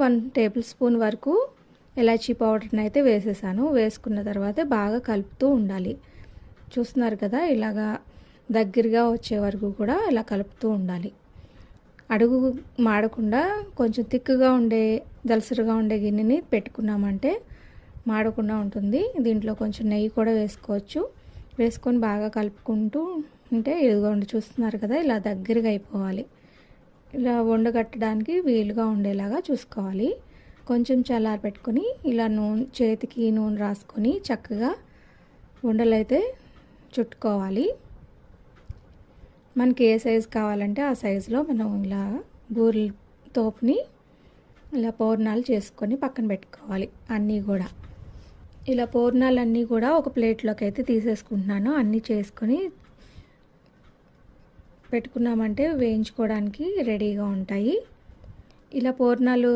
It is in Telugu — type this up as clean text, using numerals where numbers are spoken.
1 టేబుల్ స్పూన్ వరకు ఇలాచీ పౌడర్ని అయితే వేసేసాను. వేసుకున్న తర్వాత బాగా కలుపుతూ ఉండాలి. చూస్తున్నారు కదా, ఇలాగా దగ్గరగా వచ్చే వరకు కూడా ఇలా కలుపుతూ ఉండాలి. అడుగు మాడకుండా కొంచెం తిక్కుగా ఉండే దలసరిగా ఉండే గిన్నెని పెట్టుకున్నామంటే మాడకుండా ఉంటుంది. దీంట్లో కొంచెం నెయ్యి కూడా వేసుకోవచ్చు. వేసుకొని బాగా కలుపుకుంటూ ఉంటే ఇదిగోండి చూస్తున్నారు కదా, ఇలా దగ్గరగా అయిపోవాలి. ఇలా వండగట్టడానికి వీలుగా ఉండేలాగా చూసుకోవాలి. కొంచెం చల్లారి పెట్టుకొని ఇలా చేతికి నూనె రాసుకొని చక్కగా ఉండలైతే చుట్టుకోవాలి. మనకి ఏ సైజు కావాలంటే ఆ సైజులో మనం ఇలా బూరెల తోపుని ఇలా పూర్ణాలు చేసుకొని పక్కన పెట్టుకోవాలి. అన్నీ కూడా ఇలా పూర్ణాలన్నీ కూడా ఒక ప్లేట్లోకి అయితే తీసేసుకుంటున్నాను. అన్నీ చేసుకొని పెట్టుకున్నామంటే వేయించుకోవడానికి రెడీగా ఉంటాయి. ఇలా పూర్ణాలు